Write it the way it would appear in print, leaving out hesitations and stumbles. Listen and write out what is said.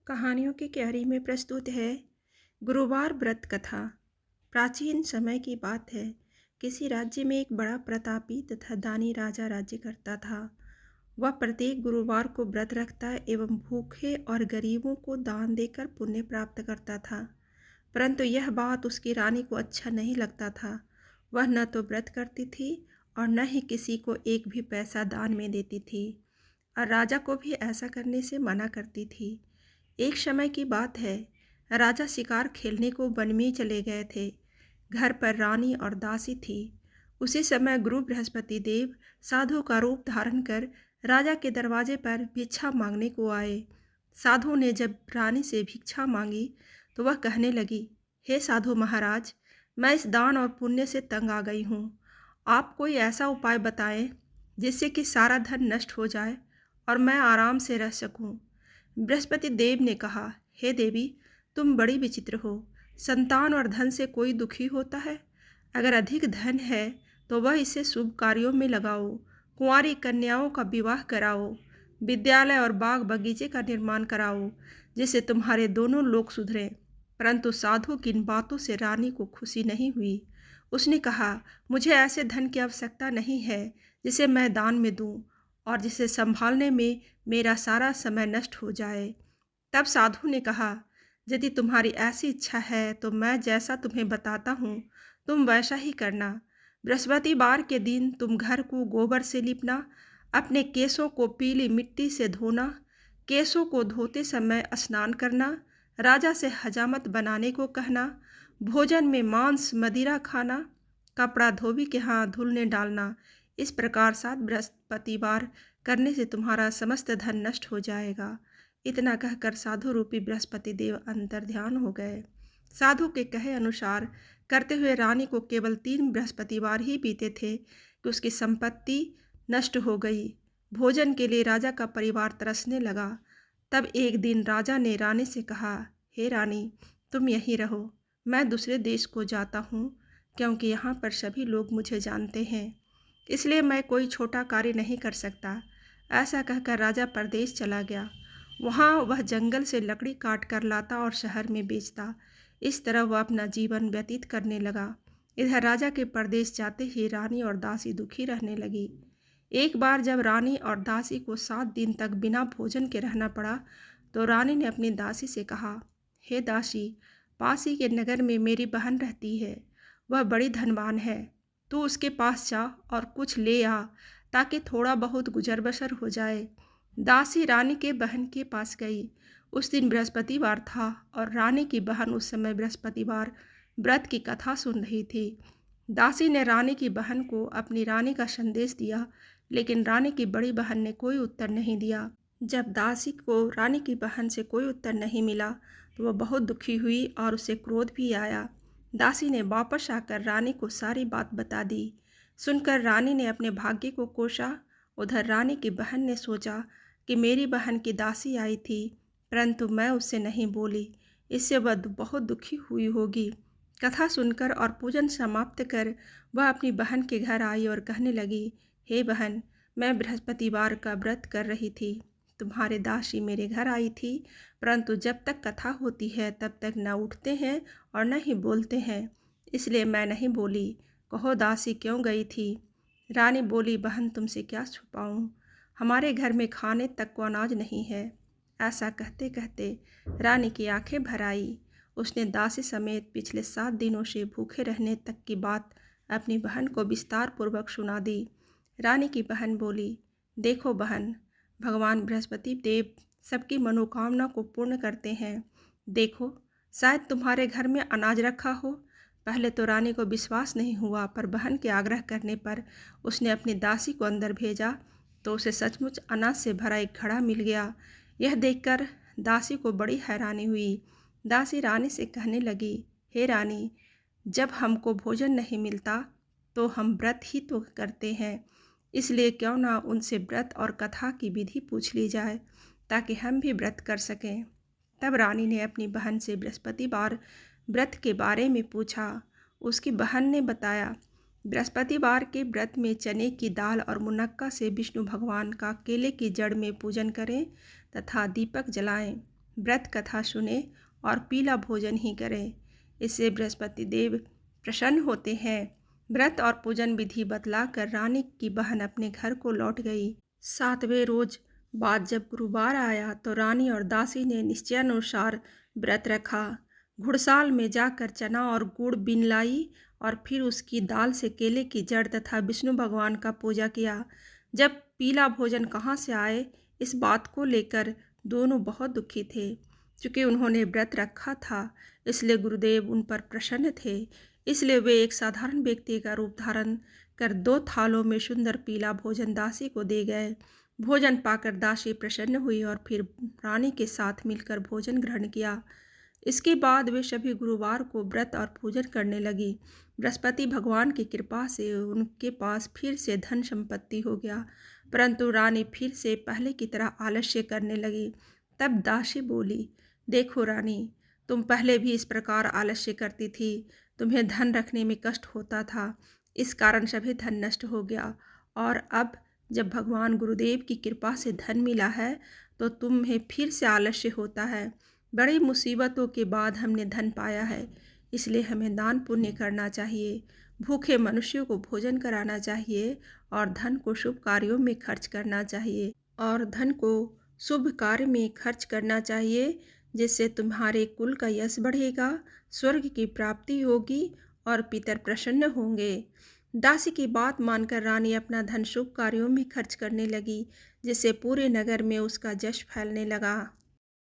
कहानियों की क्यारी में प्रस्तुत है गुरुवार व्रत कथा। प्राचीन समय की बात है। किसी राज्य में एक बड़ा प्रतापी तथा दानी राजा राज्य करता था। वह प्रत्येक गुरुवार को व्रत रखता एवं भूखे और गरीबों को दान देकर पुण्य प्राप्त करता था। परंतु यह बात उसकी रानी को अच्छा नहीं लगता था। वह न तो व्रत करती थी और न ही किसी को एक भी पैसा दान में देती थी, और राजा को भी ऐसा करने से मना करती थी। एक समय की बात है, राजा शिकार खेलने को वन में चले गए थे। घर पर रानी और दासी थी। उसी समय गुरु बृहस्पति देव साधु का रूप धारण कर राजा के दरवाजे पर भिक्षा मांगने को आए। साधु ने जब रानी से भिक्षा मांगी तो वह कहने लगी, हे साधु महाराज, मैं इस दान और पुण्य से तंग आ गई हूँ। आप कोई ऐसा उपाय बताएं जिससे कि सारा धन नष्ट हो जाए और मैं आराम से रह सकूं। बृहस्पति देव ने कहा, हे देवी, तुम बड़ी विचित्र हो। संतान और धन से कोई दुखी होता है? अगर अधिक धन है तो वह इसे शुभ कार्यों में लगाओ, कुंवारी कन्याओं का विवाह कराओ, विद्यालय और बाग बगीचे का निर्माण कराओ, जिससे तुम्हारे दोनों लोग सुधरें। परंतु साधु की इन बातों से रानी को खुशी नहीं हुई। उसने कहा, मुझे ऐसे धन की आवश्यकता नहीं है जिसे मैं दान में दूं और जिसे संभालने में मेरा सारा समय नष्ट हो जाए। तब साधु ने कहा, यदि तुम्हारी ऐसी इच्छा है तो मैं जैसा तुम्हें बताता हूँ तुम वैसा ही करना। बृहस्पतिवार के दिन तुम घर को गोबर से लिपना, अपने केसों को पीली मिट्टी से धोना, केसों को धोते समय स्नान करना, राजा से हजामत बनाने को कहना, भोजन में मांस मदिरा खाना, कपड़ा धोबी के हाथ धुलने डालना। इस प्रकार 7 बृहस्पतिवार करने से तुम्हारा समस्त धन नष्ट हो जाएगा। इतना कहकर साधु रूपी बृहस्पति देव अंतर ध्यान हो गए। साधु के कहे अनुसार करते हुए रानी को केवल 3 बृहस्पतिवार ही बीते थे कि उसकी संपत्ति नष्ट हो गई। भोजन के लिए राजा का परिवार तरसने लगा। तब एक दिन राजा ने रानी से कहा, हे रानी, तुम यहीं रहो, मैं दूसरे देश को जाता हूँ, क्योंकि यहाँ पर सभी लोग मुझे जानते हैं, इसलिए मैं कोई छोटा कार्य नहीं कर सकता। ऐसा कहकर राजा परदेश चला गया। वहाँ वह जंगल से लकड़ी काट कर लाता और शहर में बेचता। इस तरह वह अपना जीवन व्यतीत करने लगा। इधर राजा के परदेश जाते ही रानी और दासी दुखी रहने लगी। एक बार जब रानी और दासी को 7 दिन तक बिना भोजन के रहना पड़ा तो रानी ने अपनी दासी से कहा, हे दासी, पास ही के नगर में मेरी बहन रहती है। वह बड़ी धनवान है। तू उसके पास जा और कुछ ले आ, ताकि थोड़ा बहुत गुजर बसर हो जाए। दासी रानी के बहन के पास गई। उस दिन बृहस्पतिवार था और रानी की बहन उस समय बृहस्पतिवार व्रत की कथा सुन रही थी। दासी ने रानी की बहन को अपनी रानी का संदेश दिया, लेकिन रानी की बड़ी बहन ने कोई उत्तर नहीं दिया। जब दासी को रानी की बहन से कोई उत्तर नहीं मिला तो वह बहुत दुखी हुई और उसे क्रोध भी आया। दासी ने वापस आकर रानी को सारी बात बता दी। सुनकर रानी ने अपने भाग्य को कोसा। उधर रानी की बहन ने सोचा कि मेरी बहन की दासी आई थी, परंतु मैं उससे नहीं बोली, इससे वह बहुत दुखी हुई होगी। कथा सुनकर और पूजन समाप्त कर वह अपनी बहन के घर आई और कहने लगी, हे बहन, मैं बृहस्पतिवार का व्रत कर रही थी। तुम्हारे दासी मेरे घर आई थी, परंतु जब तक कथा होती है तब तक न उठते हैं और न ही बोलते हैं, इसलिए मैं नहीं बोली। कहो दासी क्यों गई थी? रानी बोली, बहन तुमसे क्या छुपाऊं, हमारे घर में खाने तक को अनाज नहीं है। ऐसा कहते कहते रानी की आंखें भर आई। उसने दासी समेत पिछले 7 दिनों से भूखे रहने तक की बात अपनी बहन को विस्तार पूर्वक सुना दी। रानी की बहन बोली, देखो बहन, भगवान बृहस्पति देव सबकी मनोकामना को पूर्ण करते हैं। देखो, शायद तुम्हारे घर में अनाज रखा हो। पहले तो रानी को विश्वास नहीं हुआ, पर बहन के आग्रह करने पर उसने अपनी दासी को अंदर भेजा तो उसे सचमुच अनाज से भरा एक घड़ा मिल गया। यह देखकर दासी को बड़ी हैरानी हुई। दासी रानी से कहने लगी, हे रानी, जब हमको भोजन नहीं मिलता तो हम व्रत ही तो करते हैं, इसलिए क्यों ना उनसे व्रत और कथा की विधि पूछ ली जाए, ताकि हम भी व्रत कर सकें। तब रानी ने अपनी बहन से बृहस्पतिवार व्रत के बारे में पूछा। उसकी बहन ने बताया, बृहस्पतिवार के व्रत में चने की दाल और मुनक्का से विष्णु भगवान का केले की जड़ में पूजन करें तथा दीपक जलाएं। व्रत कथा सुने और पीला भोजन ही करें। इससे बृहस्पति देव प्रसन्न होते हैं। व्रत और पूजन विधि बतलाकर रानी की बहन अपने घर को लौट गई। 7वें रोज बाद जब गुरुवार आया तो रानी और दासी ने निश्चयानुसार व्रत रखा। घुड़साल में जाकर चना और गुड़ बीन लाई और फिर उसकी दाल से केले की जड़ तथा विष्णु भगवान का पूजा किया। जब पीला भोजन कहाँ से आए, इस बात को लेकर दोनों बहुत दुखी थे। चूँकि उन्होंने व्रत रखा था, इसलिए गुरुदेव उन पर प्रसन्न थे। इसलिए वे एक साधारण व्यक्ति का रूप धारण कर 2 थालों में सुंदर पीला भोजन दासी को दे गए। भोजन पाकर दासी प्रसन्न हुई और फिर रानी के साथ मिलकर भोजन ग्रहण किया। इसके बाद वे सभी गुरुवार को व्रत और पूजन करने लगी। बृहस्पति भगवान की कृपा से उनके पास फिर से धन संपत्ति हो गया, परंतु रानी फिर से पहले की तरह आलस्य करने लगी। तब दासी बोली, देखो रानी, तुम पहले भी इस प्रकार आलस्य करती थी। तुम्हें धन रखने में कष्ट होता था, इस कारण सभी धन नष्ट हो गया, और अब जब भगवान गुरुदेव की कृपा से धन मिला है तो तुम्हें फिर से आलस्य होता है। बड़ी मुसीबतों के बाद हमने धन पाया है, इसलिए हमें दान पुण्य करना चाहिए, भूखे मनुष्यों को भोजन कराना चाहिए और धन को शुभ कार्यों में खर्च करना चाहिए जिससे तुम्हारे कुल का यश बढ़ेगा, स्वर्ग की प्राप्ति होगी और पितर प्रसन्न होंगे। दासी की बात मानकर रानी अपना धन शुभ कार्यों में खर्च करने लगी, जिससे पूरे नगर में उसका जश फैलने लगा।